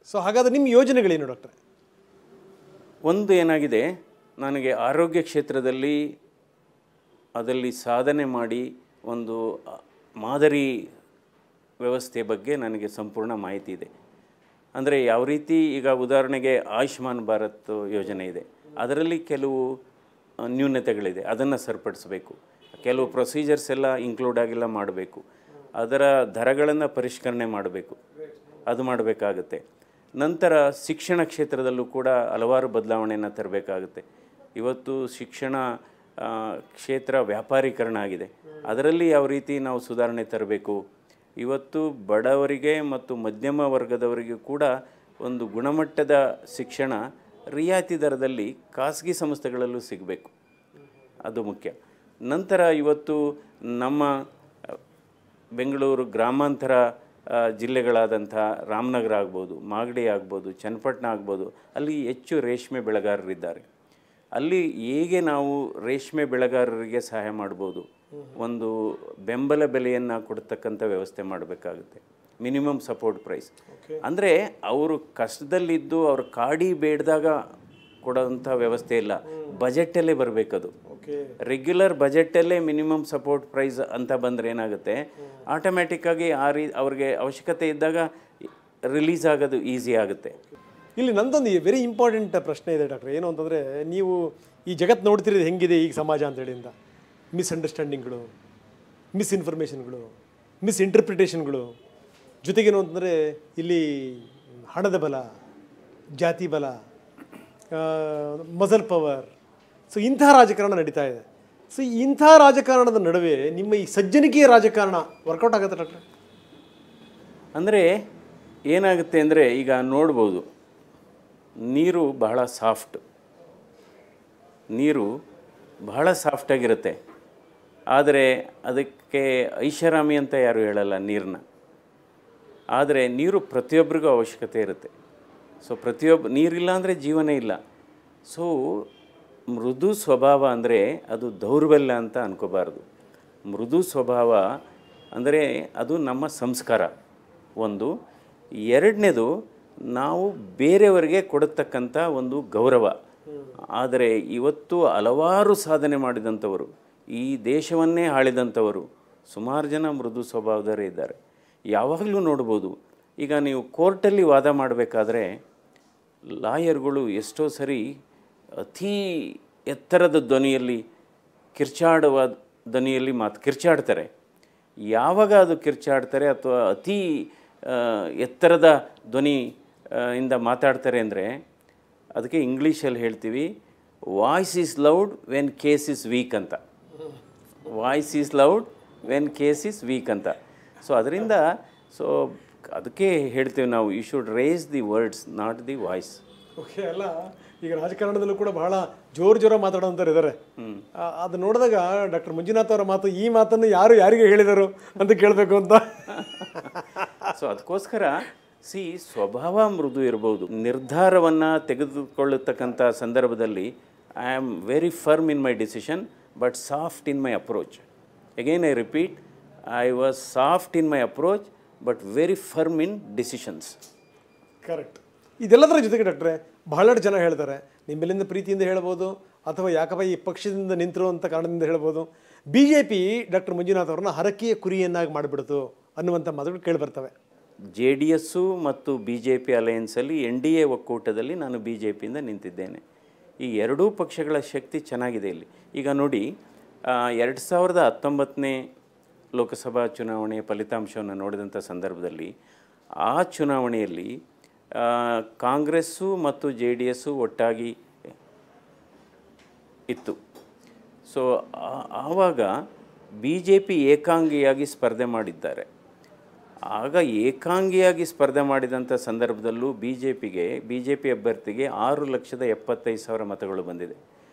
ಸೊ ಹಾಗಾದರೆ ನಿಮ್ಮ ಯೋಜನೆಗಳೇನು ಡಾಕ್ಟ್ರೆ? ಒಂದು ಏನಾಗಿದೆ, ನನಗೆ ಆರೋಗ್ಯ ಕ್ಷೇತ್ರದಲ್ಲಿ ಅದರಲ್ಲಿ ಸಾಧನೆ ಮಾಡಿ ಒಂದು ಮಾದರಿ ವ್ಯವಸ್ಥೆ ಬಗ್ಗೆ ನನಗೆ ಸಂಪೂರ್ಣ ಮಾಹಿತಿ ಇದೆ. ಅಂದರೆ ಯಾವ ರೀತಿ, ಈಗ ಉದಾಹರಣೆಗೆ ಆಯುಷ್ಮಾನ್ ಭಾರತ್ ಯೋಜನೆ ಇದೆ, ಅದರಲ್ಲಿ ಕೆಲವು ನ್ಯೂನತೆಗಳಿದೆ, ಅದನ್ನು ಸರಿಪಡಿಸಬೇಕು. ಕೆಲವು ಪ್ರೊಸೀಜರ್ಸ್ ಎಲ್ಲ ಇನ್ಕ್ಲೂಡ್ ಆಗಿಲ್ಲ, ಮಾಡಬೇಕು. ಅದರ ದರಗಳನ್ನು ಪರಿಷ್ಕರಣೆ ಮಾಡಬೇಕು, ಅದು ಮಾಡಬೇಕಾಗುತ್ತೆ. ನಂತರ ಶಿಕ್ಷಣ ಕ್ಷೇತ್ರದಲ್ಲೂ ಕೂಡ ಹಲವಾರು ಬದಲಾವಣೆಯನ್ನು ತರಬೇಕಾಗುತ್ತೆ. ಇವತ್ತು ಶಿಕ್ಷಣ ಕ್ಷೇತ್ರ ವ್ಯಾಪಾರೀಕರಣ ಆಗಿದೆ, ಅದರಲ್ಲಿ ಯಾವ ರೀತಿ ನಾವು ಸುಧಾರಣೆ ತರಬೇಕು. ಇವತ್ತು ಬಡವರಿಗೆ ಮತ್ತು ಮಧ್ಯಮ ವರ್ಗದವರಿಗೂ ಕೂಡ ಒಂದು ಗುಣಮಟ್ಟದ ಶಿಕ್ಷಣ ರಿಯಾಯಿತಿ ದರದಲ್ಲಿ ಖಾಸಗಿ ಸಂಸ್ಥೆಗಳಲ್ಲೂ ಸಿಗಬೇಕು, ಅದು ಮುಖ್ಯ. ನಂತರ ಇವತ್ತು ನಮ್ಮ ಬೆಂಗಳೂರು ಗ್ರಾಮಾಂತರ ಜಿಲ್ಲೆಗಳಾದಂಥ ರಾಮನಗರ ಆಗ್ಬೋದು, ಮಾಗಡಿ ಆಗ್ಬೋದು, ಚನ್ನಪಟ್ಟಣ ಆಗ್ಬೋದು, ಅಲ್ಲಿ ಹೆಚ್ಚು ರೇಷ್ಮೆ ಬೆಳೆಗಾರರಿದ್ದಾರೆ. ಅಲ್ಲಿ ಹೇಗೆ ನಾವು ರೇಷ್ಮೆ ಬೆಳೆಗಾರರಿಗೆ ಸಹಾಯ ಮಾಡ್ಬೋದು, ಒಂದು ಬೆಂಬಲ ಬೆಲೆಯನ್ನು ಕೊಡ್ತಕ್ಕಂಥ ವ್ಯವಸ್ಥೆ ಮಾಡಬೇಕಾಗುತ್ತೆ. ಮಿನಿಮಮ್ ಸಪೋರ್ಟ್ ಪ್ರೈಸ್ ಅಂದರೆ ಅವರು ಕಷ್ಟದಲ್ಲಿದ್ದು ಅವ್ರ ಕಾಡಿ ಬೇಡ್ದಾಗ ಕೊಡೋಂಥ ವ್ಯವಸ್ಥೆ ಇಲ್ಲ, ಬಜೆಟಲ್ಲೇ ಬರಬೇಕದು. ರೆಗ್ಯುಲರ್ ಬಜೆಟಲ್ಲೇ ಮಿನಿಮಮ್ ಸಪೋರ್ಟ್ ಪ್ರೈಸ್ ಅಂತ ಬಂದರೆ ಏನಾಗುತ್ತೆ, ಆಟೋಮ್ಯಾಟಿಕ್ಕಾಗಿ ಅವ್ರಿಗೆ ಅವಶ್ಯಕತೆ ಇದ್ದಾಗ ರಿಲೀಸ್ ಆಗೋದು ಈಸಿ ಆಗುತ್ತೆ. ಇಲ್ಲಿ ನಂದೊಂದು ವೆರಿ ಇಂಪಾರ್ಟೆಂಟ್ ಪ್ರಶ್ನೆ ಇದೆ ಡಾಕ್ಟ್ರೆ. ಏನು ಅಂತಂದರೆ, ನೀವು ಈ ಜಗತ್ತು ನೋಡ್ತಿರೋದು ಹೆಂಗಿದೆ ಈಗ ಸಮಾಜ ಅಂತೇಳಿಂದ, ಮಿಸ್ಅಂಡರ್ಸ್ಟ್ಯಾಂಡಿಂಗ್ಗಳು, ಮಿಸ್ಇನ್ಫಾರ್ಮೇಷನ್ಗಳು, ಮಿಸ್ಇಂಟರ್ಪ್ರಿಟೇಷನ್ಗಳು, ಜೊತೆಗೇನು ಅಂತಂದರೆ ಇಲ್ಲಿ ಹಣದ ಬಲ, ಜಾತಿ ಬಲ, ಮಸಲ್ ಪವರ್, ಸೊ ಇಂತಹ ರಾಜಕಾರಣ ನಡೀತಾ ಇದೆ. ಸೊ ಇಂಥ ರಾಜಕಾರಣದ ನಡುವೆ ನಿಮ್ಮ ಈ ಸಜ್ಜನಿಕೆಯ ರಾಜಕಾರಣ ವರ್ಕೌಟ್ ಆಗುತ್ತೆ ಡಾಕ್ಟ್ರೆ? ಅಂದರೆ ಏನಾಗುತ್ತೆ ಅಂದರೆ, ಈಗ ನೋಡ್ಬೋದು, ನೀರು ಬಹಳ ಸಾಫ್ಟಾಗಿರುತ್ತೆ. ಆದರೆ ಅದಕ್ಕೆ ಐಷಾರಾಮಿ ಅಂತ ಯಾರು ಹೇಳಲ್ಲ ನೀರನ್ನ. ಆದರೆ ನೀರು ಪ್ರತಿಯೊಬ್ಬರಿಗೂ ಅವಶ್ಯಕತೆ ಇರುತ್ತೆ. ಸೊ ನೀರಿಲ್ಲ ಅಂದರೆ ಜೀವನ ಇಲ್ಲ. ಸೊ ಮೃದು ಸ್ವಭಾವ ಅಂದರೆ ಅದು ದೌರ್ಬಲ್ಯ ಅಂತ ಅನ್ಕೋಬಾರ್ದು. ಮೃದು ಸ್ವಭಾವ ಅಂದರೆ ಅದು ನಮ್ಮ ಸಂಸ್ಕಾರ ಒಂದು. 2ನೇದು ನಾವು ಬೇರೆಯವರಿಗೆ ಕೊಡತಕ್ಕಂಥ ಒಂದು ಗೌರವ. ಆದರೆ ಇವತ್ತು ಹಲವಾರು ಸಾಧನೆ ಮಾಡಿದಂಥವರು, ಈ ದೇಶವನ್ನೇ ಆಳಿದಂಥವರು ಸುಮಾರು ಜನ ಮೃದು ಸ್ವಭಾವದವರೇ ಇದ್ದಾರೆ. ಯಾವಾಗಲೂ ನೋಡ್ಬೋದು, ಈಗ ನೀವು ಕೋರ್ಟಲ್ಲಿ ವಾದ ಮಾಡಬೇಕಾದ್ರೆ ಲಾಯರ್ಗಳು ಎಷ್ಟೋ ಸರಿ ಅತೀ ಎತ್ತರದ ಧ್ವನಿಯಲ್ಲಿ, ಕಿರ್ಚಾಡುವ ಧ್ವನಿಯಲ್ಲಿ ಕಿರ್ಚಾಡ್ತಾರೆ. ಯಾವಾಗ ಅದು ಕಿರ್ಚಾಡ್ತಾರೆ ಅಥವಾ ಅತೀ ಎತ್ತರದ ಧ್ವನಿ ಇಂದ ಮಾತಾಡ್ತಾರೆ ಅಂದರೆ, ಅದಕ್ಕೆ ಇಂಗ್ಲೀಷಲ್ಲಿ ಹೇಳ್ತೀವಿ, voice is loud when case is weak ಅಂತ. Voice is loud when case is weak ಅಂತ. ಸೊ ಅದರಿಂದ ಅದಕ್ಕೆ ಹೇಳ್ತೀವಿ ನಾವು, you should raise the words, not the voice. Okay. ಅಲ್ಲ, ಈಗ ರಾಜಕಾರಣದಲ್ಲೂ ಕೂಡ ಬಹಳ ಜೋರು ಮಾತಾಡೋಂಥವ್ರು ಇದ್ದಾರೆ. ಅದು ನೋಡಿದಾಗ ಡಾಕ್ಟರ್ ಮಂಜುನಾಥ್ ಅವರ ಮಾತು, ಈ ಮಾತನ್ನು ಯಾರಿಗೆ ಹೇಳಿದರು ಅಂತ ಕೇಳಬೇಕು ಅಂತ. ಸೊ ಅದಕ್ಕೋಸ್ಕರ ಸ್ವಭಾವ ಮೃದು ಇರ್ಬೋದು, ನಿರ್ಧಾರವನ್ನು ತೆಗೆದುಕೊಳ್ಳತಕ್ಕಂಥ ಸಂದರ್ಭದಲ್ಲಿ I am very firm in my decision but soft in my approach. Again I repeat, I was soft in my approach but very firm in decisions. Correct. ಇದೆಲ್ಲದರ ಜೊತೆಗೆ ಡಾಕ್ಟ್ರೆ ಬಹಳಷ್ಟು ಜನ ಹೇಳ್ತಾರೆ, ನಿಮ್ಮೆಲ್ಲಿಂದ ಪ್ರೀತಿಯಿಂದ ಹೇಳ್ಬೋದು ಅಥವಾ ಯಾಕಪ್ಪ ಈ ಪಕ್ಷದಿಂದ ನಿಂತರು ಅಂತ ಕಾರಣದಿಂದ ಹೇಳ್ಬೋದು, BJP ಡಾಕ್ಟರ್ ಮಂಜುನಾಥ್ ಅವ್ರನ್ನ ಹರಕೆಯ ಕುರಿಯನ್ನಾಗಿ ಮಾಡಿಬಿಡ್ತು ಅನ್ನುವಂಥ ಮಾತುಗಳು ಕೇಳಿಬರ್ತವೆ. JDS ಮತ್ತು BJP ಅಲಯನ್ಸಲ್ಲಿ NDA ಒಕ್ಕೂಟದಲ್ಲಿ ನಾನು BJPಯಿಂದ ನಿಂತಿದ್ದೇನೆ. ಈ ಎರಡೂ ಪಕ್ಷಗಳ ಶಕ್ತಿ ಚೆನ್ನಾಗಿದೆ ಇಲ್ಲಿ. ಈಗ ನೋಡಿ, 2019ನೇ ಲೋಕಸಭಾ ಚುನಾವಣೆಯ ಫಲಿತಾಂಶವನ್ನು ನೋಡಿದಂಥ ಸಂದರ್ಭದಲ್ಲಿ ಆ ಚುನಾವಣೆಯಲ್ಲಿ ಕಾಂಗ್ರೆಸ್ಸು ಮತ್ತು JDS ಒಟ್ಟಾಗಿ ಇತ್ತು. ಸೊ ಆವಾಗ BJP ಏಕಾಂಗಿಯಾಗಿ ಸ್ಪರ್ಧೆ ಮಾಡಿದ್ದಾರೆ. ಆಗ ಏಕಾಂಗಿಯಾಗಿ ಸ್ಪರ್ಧೆ ಮಾಡಿದಂಥ ಸಂದರ್ಭದಲ್ಲೂ BJP ಅಭ್ಯರ್ಥಿಗೆ 6,70,000 ಮತಗಳು ಬಂದಿದೆ.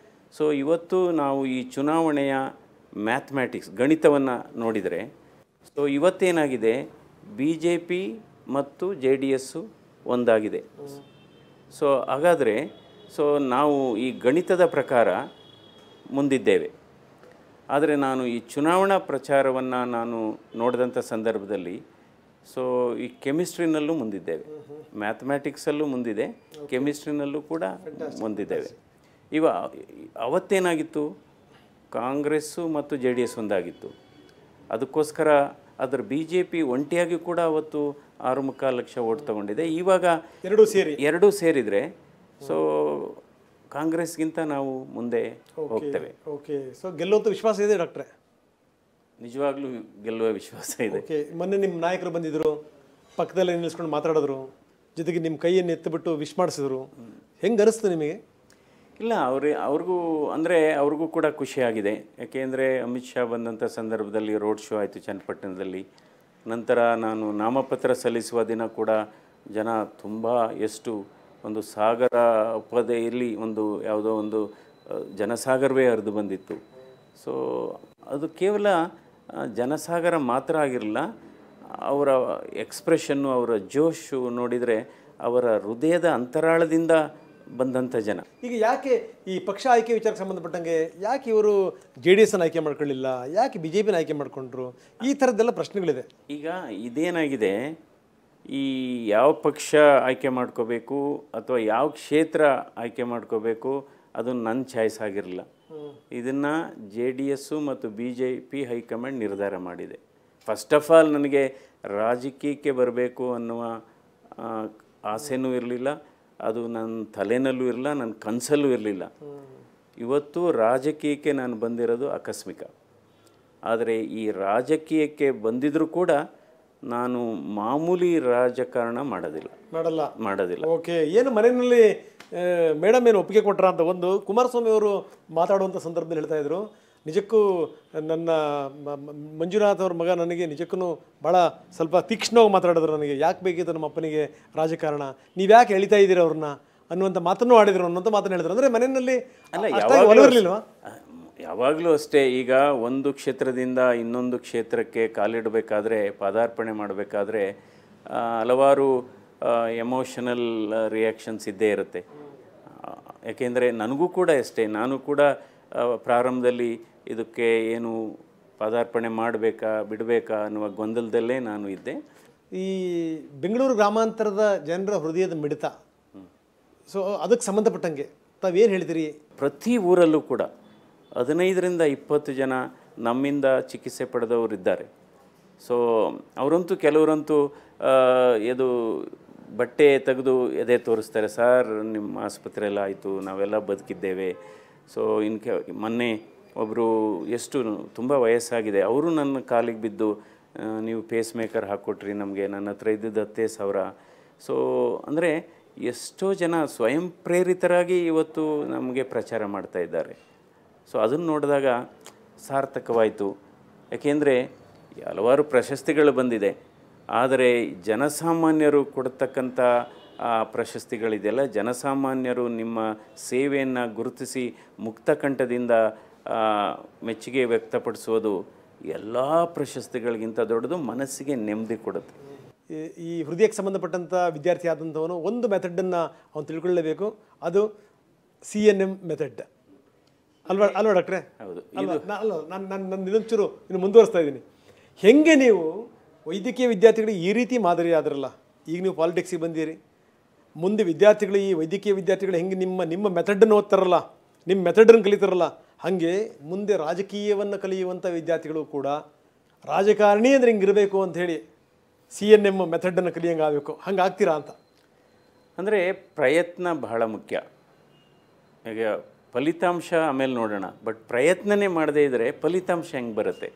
ಸೊ ಇವತ್ತು ನಾವು ಈ ಚುನಾವಣೆಯ ಮ್ಯಾಥಮ್ಯಾಟಿಕ್ಸ್ ಗಣಿತವನ್ನು ನೋಡಿದರೆ, ಸೊ ಇವತ್ತೇನಾಗಿದೆ, BJP ಮತ್ತು JDS ಒಂದಾಗಿದೆ. ಸೊ ಹಾಗಾದರೆ ನಾವು ಈ ಗಣಿತದ ಪ್ರಕಾರ ಮುಂದಿದ್ದೇವೆ. ಆದರೆ ನಾನು ಈ ಚುನಾವಣಾ ಪ್ರಚಾರವನ್ನು ನಾನು ನೋಡಿದಂಥ ಸಂದರ್ಭದಲ್ಲಿ ಸೊ ಈ ಕೆಮಿಸ್ಟ್ರಿನಲ್ಲೂ ಮುಂದಿದ್ದೇವೆ, ಮ್ಯಾಥಮ್ಯಾಟಿಕ್ಸಲ್ಲೂ ಮುಂದಿದೆ, ಕೆಮಿಸ್ಟ್ರಿನಲ್ಲೂ ಕೂಡ ಮುಂದಿದ್ದೇವೆ. ಅವತ್ತೇನಾಗಿತ್ತು, ಕಾಂಗ್ರೆಸ್ಸು ಮತ್ತು JDS ಒಂದಾಗಿತ್ತು. ಅದಕ್ಕೋಸ್ಕರ ಅದರ BJP ಒಂಟಿಯಾಗಿ ಕೂಡ ಅವತ್ತು 6.25 ಲಕ್ಷ ಓಟ್ ತಗೊಂಡಿದೆ. ಇವಾಗ ಎರಡೂ ಸೇರಿದರೆ ಸೊ ಕಾಂಗ್ರೆಸ್ಗಿಂತ ನಾವು ಮುಂದೆ ಹೋಗ್ತೇವೆ. ಓಕೆ. ಸೊ ಗೆಲ್ಲುವಂಥ ವಿಶ್ವಾಸ ಇದೆ ಡಾಕ್ಟ್ರೆ? ನಿಜವಾಗ್ಲೂ ಗೆಲ್ಲುವ ವಿಶ್ವಾಸ ಇದೆ. ಓಕೆ. ಮೊನ್ನೆ ನಿಮ್ಮ ನಾಯಕರು ಬಂದಿದ್ದರು, ಪಕ್ಕದಲ್ಲೇ ನಿಲ್ಲಿಸ್ಕೊಂಡು ಮಾತಾಡಿದ್ರು, ಜೊತೆಗೆ ನಿಮ್ಮ ಕೈಯನ್ನು ಎತ್ತಿಬಿಟ್ಟು ವಿಶ್ ಮಾಡಿಸಿದ್ರು. ಹೆಂಗೆ ಅನಿಸ್ತು ನಿಮಗೆ? ಇಲ್ಲ, ಅವ್ರಿಗೂ ಕೂಡ ಖುಷಿಯಾಗಿದೆ. ಯಾಕೆಂದರೆ ಅಮಿತ್ ಶಾ ಬಂದಂಥ ಸಂದರ್ಭದಲ್ಲಿ ರೋಡ್ ಶೋ ಆಯಿತು ಚನ್ನಪಟ್ಟಣದಲ್ಲಿ. ನಂತರ ನಾನು ನಾಮಪತ್ರ ಸಲ್ಲಿಸುವ ದಿನ ಕೂಡ ಜನ ತುಂಬ ಎಷ್ಟು ಒಂದು ಸಾಗರ ಉಪದೆಯಲ್ಲಿ ಯಾವುದೋ ಒಂದು ಜನಸಾಗರವೇ ಹರಿದು ಬಂದಿತ್ತು. ಸೊ ಅದು ಕೇವಲ ಜನಸಾಗರ ಮಾತ್ರ ಆಗಿರಲಿಲ್ಲ, ಅವರ ಎಕ್ಸ್ಪ್ರೆಷನ್ನು, ಅವರ ಜೋಶು ನೋಡಿದರೆ ಅವರ ಹೃದಯದ ಅಂತರಾಳದಿಂದ ಬಂದಂಥ ಜನ. ಈಗ ಯಾಕೆ ಈ ಪಕ್ಷ ಆಯ್ಕೆ ವಿಚಾರಕ್ಕೆ ಸಂಬಂಧಪಟ್ಟಂಗೆ ಯಾಕೆ ಇವರು JDSನ ಆಯ್ಕೆ ಮಾಡ್ಕೊಳ್ಳಿಲ್ಲ, ಯಾಕೆ BJPನ ಆಯ್ಕೆ ಮಾಡಿಕೊಂಡ್ರು, ಈ ಥರದ್ದೆಲ್ಲ ಪ್ರಶ್ನೆಗಳಿದೆ. ಈಗ ಇದೇನಾಗಿದೆ, ಈ ಯಾವ ಪಕ್ಷ ಆಯ್ಕೆ ಮಾಡ್ಕೋಬೇಕು ಅಥವಾ ಯಾವ ಕ್ಷೇತ್ರ ಆಯ್ಕೆ ಮಾಡ್ಕೋಬೇಕು ಅದು ನನ್ನ ಚಾಯ್ಸ್ ಆಗಿರಲಿಲ್ಲ. ಇದನ್ನು JDS ಮತ್ತು BJP ಹೈಕಮಾಂಡ್ ನಿರ್ಧಾರ ಮಾಡಿದೆ. ಫಸ್ಟ್ ಆಫ್ ಆಲ್ ನನಗೆ ರಾಜಕೀಯಕ್ಕೆ ಬರಬೇಕು ಅನ್ನುವ ಆಸೆನೂ ಇರಲಿಲ್ಲ, ಅದು ನನ್ನ ತಲೆನಲ್ಲೂ ಇರಲಿಲ್ಲ, ನನ್ನ ಕನಸಲ್ಲೂ ಇರಲಿಲ್ಲ. ಇವತ್ತು ರಾಜಕೀಯಕ್ಕೆ ನಾನು ಬಂದಿರೋದು ಆಕಸ್ಮಿಕ. ಆದರೆ ಈ ರಾಜಕೀಯಕ್ಕೆ ಬಂದಿದ್ರೂ ಕೂಡ ನಾನು ಮಾಮೂಲಿ ರಾಜಕಾರಣ ಮಾಡೋದಿಲ್ಲ. ಓಕೆ. ಏನು ಮನೆಯಲ್ಲಿ ಮೇಡಮ್ ಏನು ಒಪ್ಪಿಗೆ ಕೊಟ್ರ ಅಂತ ಒಂದು ಕುಮಾರಸ್ವಾಮಿ ಅವರು ಮಾತಾಡುವಂಥ ಸಂದರ್ಭದಲ್ಲಿ ಹೇಳ್ತಾ ಇದ್ರು, ನಿಜಕ್ಕೂ ನನ್ನ ಮಂಜುನಾಥ್ ಅವ್ರ ಮಗ ನನಗೆ ನಿಜಕ್ಕೂ ಭಾಳ ಸ್ವಲ್ಪ ತೀಕ್ಷ್ಣವಾಗಿ ಮಾತಾಡಿದ್ರು. ನನಗೆ ಯಾಕೆ ಬೇಕಿತ್ತು ನಮ್ಮ ಅಪ್ಪನಿಗೆ ರಾಜಕಾರಣ, ನೀವು ಯಾಕೆ ಎಳಿತಾ ಇದ್ದೀರಿ ಅವ್ರನ್ನ ಅನ್ನುವಂಥ ಮಾತನ್ನು ಆಡಿದ್ರು ಅನ್ನುವಂಥ ಮಾತನ್ನು ಹೇಳಿದ್ರು. ಅಂದರೆ ಮನೆಯಲ್ಲಿ ಒಲವಿರಲಿಲ್ವಾ? ಯಾವಾಗಲೂ ಅಷ್ಟೇ. ಈಗ ಒಂದು ಕ್ಷೇತ್ರದಿಂದ ಇನ್ನೊಂದು ಕ್ಷೇತ್ರಕ್ಕೆ ಕಾಲಿಡಬೇಕಾದ್ರೆ, ಪಾದಾರ್ಪಣೆ ಮಾಡಬೇಕಾದ್ರೆ ಹಲವಾರು ಎಮೋಷನಲ್ ರಿಯಾಕ್ಷನ್ಸ್ ಇದ್ದೇ ಇರುತ್ತೆ. ಯಾಕೆಂದರೆ ನನಗೂ ಕೂಡ ಅಷ್ಟೇ, ನಾನು ಕೂಡ ಪ್ರಾರಂಭದಲ್ಲಿ ಇದಕ್ಕೆ ಏನು ಪಾದಾರ್ಪಣೆ ಮಾಡಬೇಕಾ ಬಿಡಬೇಕಾ ಅನ್ನುವ ಗೊಂದಲದಲ್ಲೇ ನಾನು ಇದ್ದೆ. ಈ ಬೆಂಗಳೂರು ಗ್ರಾಮಾಂತರದ ಜನರ ಹೃದಯದ ಮಿಡಿತ, ಸೊ ಅದಕ್ಕೆ ಸಂಬಂಧಪಟ್ಟಂಗೆ ತಾವೇನು ಹೇಳ್ತೀರಿ? ಪ್ರತಿ ಊರಲ್ಲೂ ಕೂಡ 15ರಿಂದ 20 ಜನ ನಮ್ಮಿಂದ ಚಿಕಿತ್ಸೆ ಪಡೆದವರಿದ್ದಾರೆ. ಸೊ ಅವರಂತೂ ಕೆಲವರಂತೂ ಇದು ಬಟ್ಟೆ ತೆಗೆದು ಎದೆ ತೋರಿಸ್ತಾರೆ, ಸರ್ ನಿಮ್ಮ ಆಸ್ಪತ್ರೆಯಲ್ಲ ಆಯಿತು, ನಾವೆಲ್ಲ ಬದುಕಿದ್ದೇವೆ. ಸೊ ಮೊನ್ನೆ ಒಬ್ಬರು ಎಷ್ಟು ತುಂಬ ವಯಸ್ಸಾಗಿದೆ, ಅವರು ನನ್ನ ಕಾಲಿಗೆ ಬಿದ್ದು ನೀವು ಪೇಸ್ ಮೇಕರ್ ಹಾಕ್ಕೊಟ್ರಿ ನಮಗೆ, ನನ್ನ ಹತ್ರ ಇದ್ದಿದ್ದು 10,000. ಸೊ ಅಂದರೆ ಎಷ್ಟೋ ಜನ ಸ್ವಯಂ ಪ್ರೇರಿತರಾಗಿ ಇವತ್ತು ನಮಗೆ ಪ್ರಚಾರ ಮಾಡ್ತಾ ಇದ್ದಾರೆ. ಸೊ ಅದನ್ನು ನೋಡಿದಾಗ ಸಾರ್ಥಕವಾಯಿತು. ಯಾಕೆಂದರೆ ಹಲವಾರು ಪ್ರಶಸ್ತಿಗಳು ಬಂದಿದೆ, ಆದರೆ ಜನಸಾಮಾನ್ಯರು ಕೊಡ್ತಕ್ಕಂಥ ಪ್ರಶಸ್ತಿಗಳಿದೆಯಲ್ಲ, ಜನಸಾಮಾನ್ಯರು ನಿಮ್ಮ ಸೇವೆಯನ್ನು ಗುರುತಿಸಿ ಮುಕ್ತಕಂಠದಿಂದ ಮೆಚ್ಚುಗೆ ವ್ಯಕ್ತಪಡಿಸೋದು ಎಲ್ಲ ಪ್ರಶಸ್ತಿಗಳಿಗಿಂತ ದೊಡ್ಡದು, ಮನಸ್ಸಿಗೆ ನೆಮ್ಮದಿ ಕೊಡುತ್ತೆ. ಈ ಹೃದಯಕ್ಕೆ ಸಂಬಂಧಪಟ್ಟಂಥ ವಿದ್ಯಾರ್ಥಿ ಆದಂಥವನು ಒಂದು ಮೆಥಡನ್ನು ಅವನು ತಿಳ್ಕೊಳ್ಳೇಬೇಕು, ಅದು CNM ಮೆಥಡ್ ಅಲ್ವಾ ಡಾಕ್ಟ್ರೆ? ಹೌದು. ನಾನು ಇದೊಂಚೂರು ಇನ್ನು ಮುಂದುವರಿಸ್ತಾ ಇದ್ದೀನಿ. ಹೆಂಗೆ ನೀವು ವೈದ್ಯಕೀಯ ವಿದ್ಯಾರ್ಥಿಗಳಿಗೆ ಈ ರೀತಿ ಮಾದರಿ ಆದ್ರಲ್ಲ, ಈಗ ನೀವು ಪಾಲಿಟಿಕ್ಸಿಗೆ ಬಂದಿರಿ, ಮುಂದೆ ವಿದ್ಯಾರ್ಥಿಗಳು ಈ ವೈದ್ಯಕೀಯ ವಿದ್ಯಾರ್ಥಿಗಳು ಹೆಂಗೆ ನಿಮ್ಮ ಮೆಥಡನ್ನು ಓದ್ತಾರಲ್ಲ, ನಿಮ್ಮ ಮೆಥಡನ್ನು ಕಲಿತಾರಲ್ಲ, ಹಾಗೆ ಮುಂದೆ ರಾಜಕೀಯವನ್ನು ಕಲಿಯುವಂಥ ವಿದ್ಯಾರ್ಥಿಗಳು ಕೂಡ ರಾಜಕಾರಣಿ ಅಂದರೆ ಹಿಂಗಿರಬೇಕು ಅಂಥೇಳಿ CNM ಮೆಥಡನ್ನು ಕಲಿಯಂಗೆ ಆಗಬೇಕು, ಹಂಗೆ ಆಗ್ತೀರಾ ಅಂತ. ಅಂದರೆ ಪ್ರಯತ್ನ ಬಹಳ ಮುಖ್ಯ. ಈಗ ಫಲಿತಾಂಶ ಆಮೇಲೆ ನೋಡೋಣ, ಬಟ್ ಪ್ರಯತ್ನನೇ ಮಾಡದೇ ಇದ್ದರೆ ಫಲಿತಾಂಶ ಹೆಂಗೆ ಬರುತ್ತೆ?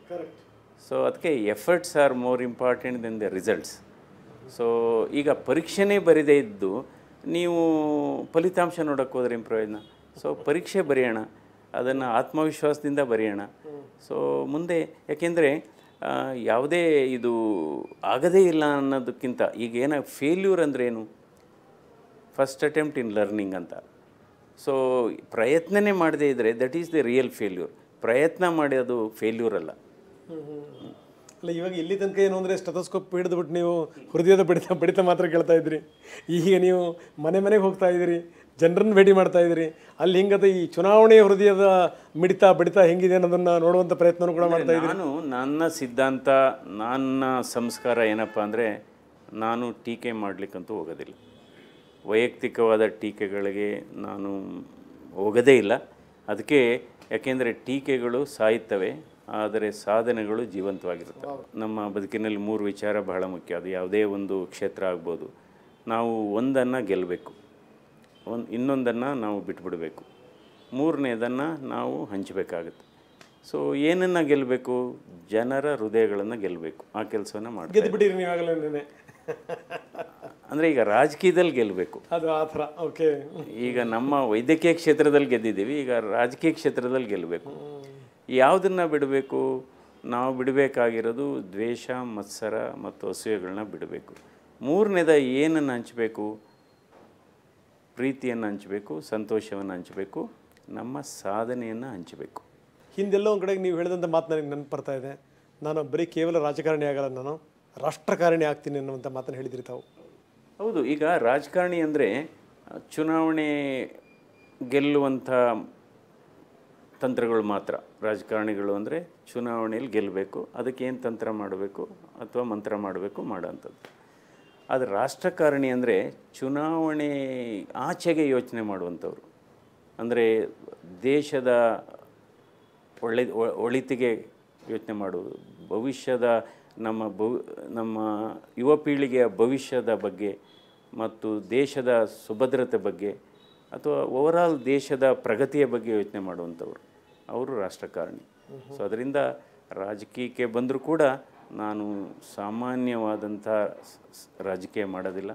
ಸೊ ಅದಕ್ಕೆ efforts are more important then the results. So ಈಗ ಪರೀಕ್ಷೆನೇ ಬರೀದೇ ಇದ್ದು ನೀವು ಫಲಿತಾಂಶ ನೋಡೋಕ್ಕೆ ಹೋದ್ರೆ ಏನು ಪ್ರಯೋಜನ? ಸೊ ಪರೀಕ್ಷೆ ಬರೆಯೋಣ, ಅದನ್ನು ಆತ್ಮವಿಶ್ವಾಸದಿಂದ ಬರೆಯೋಣ. ಸೊ ಮುಂದೆ ಯಾಕೆಂದರೆ ಯಾವುದೇ ಇದು ಆಗದೇ ಇಲ್ಲ ಅನ್ನೋದಕ್ಕಿಂತ ಈಗ ಫೇಲ್ಯೂರ್ ಅಂದರೆ ಏನು? ಫಸ್ಟ್ ಅಟೆಂಪ್ಟ್ ಇನ್ ಲರ್ನಿಂಗ್ ಅಂತ. ಸೊ ಪ್ರಯತ್ನನೇ ಮಾಡದೇ ಇದ್ದರೆ that is the real failure. ಪ್ರಯತ್ನ ಮಾಡಿ ಅದು ಫೇಲ್ಯೂರ್ ಅಲ್ಲ. ಅಲ್ಲ, ಇವಾಗ ಇಲ್ಲಿ ತನಕ ಏನು ಅಂದರೆ ಸ್ಟೆಥೋಸ್ಕೋಪ್ ಹಿಡಿದ್ಬಿಟ್ಟು ನೀವು ಹೃದಯದ ಬಡಿತ ಮಾತ್ರ ಕೇಳ್ತಾ ಇದ್ರಿ. ಈಗ ನೀವು ಮನೆಗೆ ಹೋಗ್ತಾ ಇದ್ದೀರಿ, ಜನರನ್ನು ಭೇಟಿ ಮಾಡ್ತಾ ಇದ್ದೀರಿ, ಅಲ್ಲಿ ಹಿಂಗದ ಈ ಚುನಾವಣೆಯ ಹೃದಯದ ಬಡಿತ ಹೆಂಗಿದೆ ಅನ್ನೋದನ್ನು ನೋಡುವಂಥ ಪ್ರಯತ್ನನೂ ಕೂಡ ಮಾಡ್ತಾ ಇದ್ದೀನಿ. ನನ್ನ ಸಿದ್ಧಾಂತ, ನನ್ನ ಸಂಸ್ಕಾರ ಏನಪ್ಪ ಅಂದರೆ, ನಾನು ಟೀಕೆ ಮಾಡಲಿಕ್ಕಂತೂ ಹೋಗೋದಿಲ್ಲ. ವೈಯಕ್ತಿಕವಾದ ಟೀಕೆಗಳಿಗೆ ನಾನು ಹೋಗೋದೇ ಇಲ್ಲ. ಅದಕ್ಕೆ ಯಾಕೆಂದರೆ ಟೀಕೆಗಳು ಸಾಯುತ್ತವೆ, ಆದರೆ ಸಾಧನೆಗಳು ಜೀವಂತವಾಗಿರುತ್ತವೆ. ನಮ್ಮ ಬದುಕಿನಲ್ಲಿ 3 ವಿಚಾರ ಬಹಳ ಮುಖ್ಯ. ಅದು ಯಾವುದೇ ಒಂದು ಕ್ಷೇತ್ರ ಆಗ್ಬೋದು. ನಾವು ಒಂದನ್ನು ಗೆಲ್ಲಬೇಕು, ಇನ್ನೊಂದನ್ನು ನಾವು ಬಿಟ್ಬಿಡಬೇಕು, ಮೂರನೇದನ್ನು ನಾವು ಹಂಚಬೇಕಾಗುತ್ತೆ. ಸೊ ಏನನ್ನು ಗೆಲ್ಲಬೇಕು? ಜನರ ಹೃದಯಗಳನ್ನು ಗೆಲ್ಲಬೇಕು. ಆ ಕೆಲಸವನ್ನು ಮಾಡಿ ಗೆದ್ದುಬಿಟ್ಟಿರಿ ನೀವಾಗಲೇ. ಅಂದರೆ ಈಗ ರಾಜಕೀಯದಲ್ಲಿ ಗೆಲ್ಲಬೇಕು, ಅದು ಆ ಥರ. ಓಕೆ, ಈಗ ನಮ್ಮ ವೈದ್ಯಕೀಯ ಕ್ಷೇತ್ರದಲ್ಲಿ ಗೆದ್ದಿದ್ದೀವಿ, ಈಗ ರಾಜಕೀಯ ಕ್ಷೇತ್ರದಲ್ಲಿ ಗೆಲ್ಲಬೇಕು. ಯಾವುದನ್ನು ಬಿಡಬೇಕು? ನಾವು ಬಿಡಬೇಕಾಗಿರೋದು ದ್ವೇಷ, ಮತ್ಸರ ಮತ್ತು ಅಸೂಯೆಗಳನ್ನ ಬಿಡಬೇಕು. ಮೂರನೇದ ಏನನ್ನು ಹಂಚಬೇಕು? ಪ್ರೀತಿಯನ್ನು ಹಂಚಬೇಕು, ಸಂತೋಷವನ್ನು ಹಂಚಬೇಕು, ನಮ್ಮ ಸಾಧನೆಯನ್ನು ಹಂಚಬೇಕು. ಹಿಂದೆಲ್ಲೋ ಒಂದು ಕಡೆಗೆ ನೀವು ಹೇಳಿದಂಥ ಮಾತು ನನಗೆ ನೆನಪು ಬರ್ತಾ ಇದೆ. ನಾನು ಬರೀ ಕೇವಲ ರಾಜಕಾರಣಿ ಆಗಲ್ಲ, ನಾನು ರಾಷ್ಟ್ರಕಾರಣಿ ಆಗ್ತೀನಿ ಅನ್ನುವಂಥ ಮಾತನ್ನು ಹೇಳಿದ್ರಿ ತಾವು. ಹೌದು. ಈಗ ರಾಜಕಾರಣಿ ಅಂದರೆ ಚುನಾವಣೆ ಗೆಲ್ಲುವಂಥ ತಂತ್ರಗಳು ಮಾತ್ರ. ರಾಜಕಾರಣಿಗಳು ಅಂದರೆ ಚುನಾವಣೆಯಲ್ಲಿ ಗೆಲ್ಲಬೇಕು, ಅದಕ್ಕೆ ಏನು ತಂತ್ರ ಮಾಡಬೇಕು ಅಥವಾ ಮಂತ್ರ ಮಾಡಬೇಕು ಮಾಡೋಂಥದ್ದು. ಆದರೆ ರಾಷ್ಟ್ರಕಾರಣಿ ಅಂದರೆ ಚುನಾವಣೆ ಆಚೆಗೆ ಯೋಚನೆ ಮಾಡುವಂಥವ್ರು. ಅಂದರೆ ದೇಶದ ಒಳಿತಿಗೆ ಯೋಚನೆ ಮಾಡುವುದು, ಭವಿಷ್ಯದ ನಮ್ಮ ಯುವ ಪೀಳಿಗೆಯ ಭವಿಷ್ಯದ ಬಗ್ಗೆ ಮತ್ತು ದೇಶದ ಸುಭದ್ರತೆ ಬಗ್ಗೆ ಅಥವಾ ಓವರಾಲ್ ದೇಶದ ಪ್ರಗತಿಯ ಬಗ್ಗೆ ಯೋಚನೆ ಮಾಡುವಂಥವ್ರು ಅವರು ರಾಷ್ಟ್ರಕಾರಣಿ. ಸೊ ಅದರಿಂದ ರಾಜಕೀಯಕ್ಕೆ ಬಂದರೂ ಕೂಡ ನಾನು ಸಾಮಾನ್ಯವಾದಂಥ ರಾಜಕೀಯ ಮಾಡೋದಿಲ್ಲ,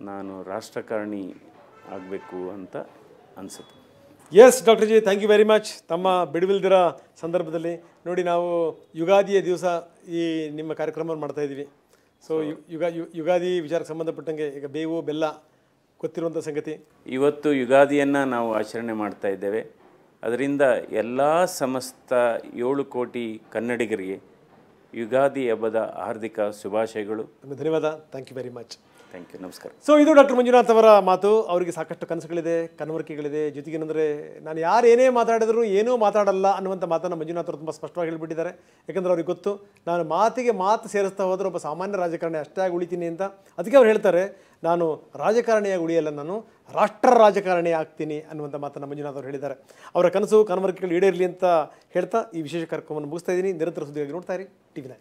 ನಾನು ರಾಷ್ಟ್ರಕಾರಣಿ ಆಗಬೇಕು ಅಂತ ಅನಿಸುತ್ತೆ. Yes doctor ji, thank you very much. ತಮ್ಮ ಬಿಡುವಿಲ್ದಿರ ಸಂದರ್ಭದಲ್ಲಿ ನೋಡಿ, ನಾವು ಯುಗಾದಿಯ ದಿವಸ ಈ ನಿಮ್ಮ ಕಾರ್ಯಕ್ರಮವನ್ನು ಮಾಡ್ತಾಯಿದ್ದೀವಿ. ಸೊ ಯುಗಾದಿ ವಿಚಾರಕ್ಕೆ ಸಂಬಂಧಪಟ್ಟಂಗೆ ಈಗ ಬೇವು ಬೆಲ್ಲ ಗೊತ್ತಿರುವಂಥ ಸಂಗತಿ. ಇವತ್ತು ಯುಗಾದಿಯನ್ನು ನಾವು ಆಚರಣೆ ಮಾಡ್ತಾ ಇದ್ದೇವೆ. ಅದರಿಂದ ಎಲ್ಲ ಸಮಸ್ತ 7 ಕೋಟಿ ಕನ್ನಡಿಗರಿಗೆ ಯುಗಾದಿ ಹಬ್ಬದ ಹಾರ್ದಿಕ ಶುಭಾಶಯಗಳು. ಧನ್ಯವಾದ. Thank you very much. Thank you. ನಮಸ್ಕಾರ. ಸೊ ಇದು ಡಾಕ್ಟರ್ ಮಂಜುನಾಥ್ ಅವರ ಮಾತು. ಅವರಿಗೆ ಸಾಕಷ್ಟು ಕನಸುಗಳಿದೆ, ಕನವರಿಕೆಗಳಿದೆ. ಜೊತೆಗೇನೆಂದರೆ ನಾನು ಯಾರೇನೇ ಮಾತಾಡಿದ್ರು ಏನೂ ಮಾತಾಡಲ್ಲ ಅನ್ನುವಂಥ ಮಾತನ್ನು ಮಂಜುನಾಥ್ ಅವರು ತುಂಬ ಸ್ಪಷ್ಟವಾಗಿ ಹೇಳಿಬಿಟ್ಟಿದ್ದಾರೆ. ಯಾಕಂದರೆ ಅವ್ರಿಗೆ ಗೊತ್ತು, ನಾನು ಮಾತಿಗೆ ಮಾತು ಸೇರಿಸ್ತಾ ಹೋದರೆ ಒಬ್ಬ ಸಾಮಾನ್ಯ ರಾಜಕಾರಣಿ ಅಷ್ಟೇ ಆಗಿ ಉಳಿತೀನಿ ಅಂತ. ಅದಕ್ಕೆ ಅವ್ರು ಹೇಳ್ತಾರೆ, ನಾನು ರಾಜಕಾರಣಿಯಾಗಿ ಉಳಿಯಲ್ಲ, ನಾನು ರಾಷ್ಟ್ರ ರಾಜಕಾರಣಿ ಆಗ್ತೀನಿ ಅನ್ನುವಂಥ ಮಾತನ್ನು ಮಂಜುನಾಥ್ ಅವರು ಹೇಳಿದ್ದಾರೆ. ಅವರ ಕನಸು ಕನವರಿಕೆಗಳು ಈಡೇರಲಿ ಅಂತ ಹೇಳ್ತಾ ಈ ವಿಶೇಷ ಕಾರ್ಯಕ್ರಮವನ್ನು ಮುಗಿಸ್ತಾ ಇದ್ದೀನಿ. ನಿರಂತರ ಸುದ್ದಿಗಾಗಿ ನೋಡ್ತಾ ಇರಿ TV9.